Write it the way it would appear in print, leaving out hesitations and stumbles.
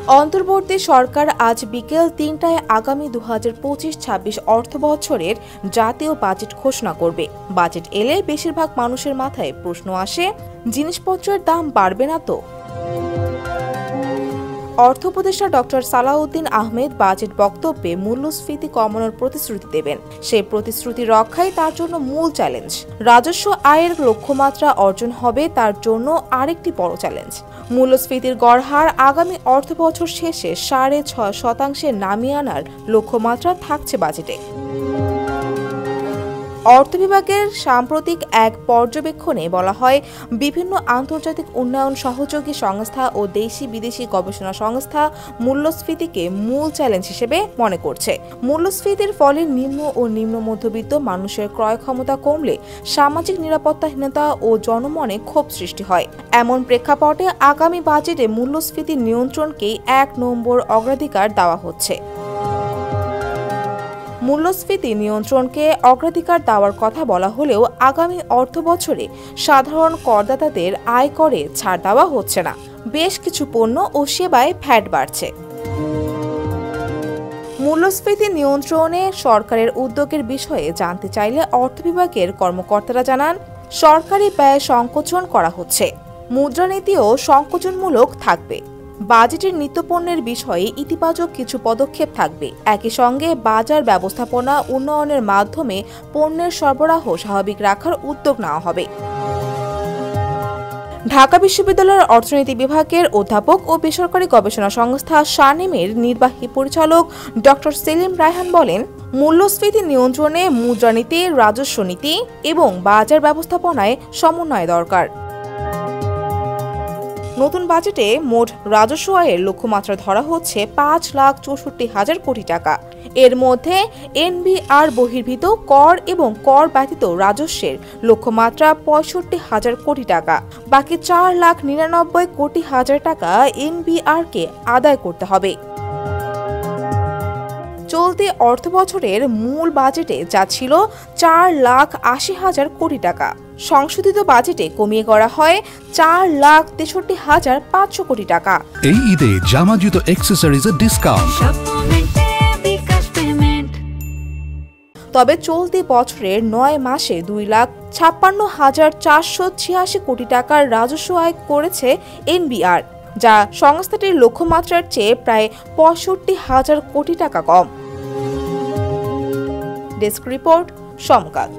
অন্তর্বর্তী সরকার আজ বিকেল ৩টায় আগামী ২০২৫-২৬ অর্থবছরের জাতীয় বাজেট ঘোষণা করবে। বাজেট এলে বেশিরভাগ মানুষের মাথায় প্রশ্ন আসে, জিনিসপত্রের দাম বাড়বে না তো? অর্থ উপদেষ্টা ডক্টর সালাউদ্দিন আহমেদ বাজেট বক্তব্যে মূল্যস্ফীতি কমানোর প্রতিশ্রুতি দেবেন। সেই প্রতিশ্রুতি রক্ষাই তার জন্য মূল চ্যালেঞ্জ। রাজস্ব আয়ের লক্ষ্যমাত্রা অর্জন হবে তার জন্য আরেকটি বড় চ্যালেঞ্জ। মূল্যস্ফীতির গড় হার আগামী অর্থবছর শেষে ৬.৫% নামিয়ে আনার লক্ষ্যমাত্রা থাকছে বাজেটে। অর্থ বিভাগের সাম্প্রতিক এক পর্যবেক্ষণে বলা হয়, বিভিন্ন আন্তর্জাতিক উন্নয়ন সহযোগী সংস্থা ও দেশি বিদেশি গবেষণা সংস্থা মূল্যস্ফীতিকে মূল চ্যালেঞ্জ হিসেবে মনে করছে। মূল্যস্ফীতির ফলে নিম্ন ও নিম্ন মধ্যবিত্ত মানুষের ক্রয় ক্ষমতা কমলে সামাজিক নিরাপত্তাহীনতা ও জনমনে ক্ষোভ সৃষ্টি হয়। এমন প্রেক্ষাপটে আগামী বাজেটে মূল্যস্ফীতি নিয়ন্ত্রণকেই ১ নম্বর অগ্রাধিকার দেওয়া হচ্ছে। মূল্যস্ফীতি নিয়ন্ত্রণকে অগ্রাধিকার দেওয়ার কথা বলা হলেও আগামী অর্থবছরে সাধারণ করদাতাদের আয়করে ছাড় দেওয়া হচ্ছে না। বেশ কিছু পণ্য ও সেবায় ভ্যাট বাড়ছে। মূল্যস্ফীতি নিয়ন্ত্রণে সরকারের উদ্যোগের বিষয়ে জানতে চাইলে অর্থ বিভাগের কর্মকর্তারা জানান, সরকারি ব্যয় সংকোচন করা হচ্ছে। মুদ্রানীতিও সংকোচনমূলক থাকবে। বাজেটের নিত্যপণ্যের বিষয়ে ইতিবাচক কিছু পদক্ষেপ থাকবে। একই সঙ্গে বাজার ব্যবস্থাপনা উন্নয়নের মাধ্যমে পণ্যের সরবরাহ স্বাভাবিক রাখার উদ্যোগ নেওয়া হবে। ঢাকা বিশ্ববিদ্যালয়ের অর্থনীতি বিভাগের অধ্যাপক ও বেসরকারি গবেষণা সংস্থা শানেমের নির্বাহী পরিচালক ডক্টর সেলিম রায়হান বলেন, মূল্যস্ফীতি নিয়ন্ত্রণে মুদ্রানীতি, রাজস্ব নীতি এবং বাজার ব্যবস্থাপনায় সমন্বয় দরকার। নতুন বাজেটে মোট রাজস্ব আয়ের লক্ষ্যমাত্রা ধরা হচ্ছে ৫,৬৪,০০০ কোটি টাকা। এর মধ্যে এনবিআর বহির্ভূত কর এবং কর ব্যতীত রাজস্বের লক্ষ্যমাত্রা ৬৫,০০০ কোটি টাকা। বাকি ৪,৯৯,০০০ কোটি টাকা এনবিআরকে আদায় করতে হবে। চলতি অর্থবছরের মূল বাজেটে যা ছিল ৪,৮০,০০০ কোটি টাকা, সংশোধিত বাজেটে কমিয়ে করা হয় ৪,৬৩,৫০০ কোটি টাকা। এই ঈদে জামা জুতো অ্যাকসেসরিজের ডিসকাউন্ট। তবে চলতি বছরের ৯ মাসে ২,৫৬,৪৮৬ কোটি টাকার রাজস্ব আয় করেছে এনবিআর, যা সংস্থাটির লক্ষ্যমাত্রার চেয়ে প্রায় ৬৫,০০০ কোটি টাকা কম। ডেস্ক রিপোর্ট, সমকাল।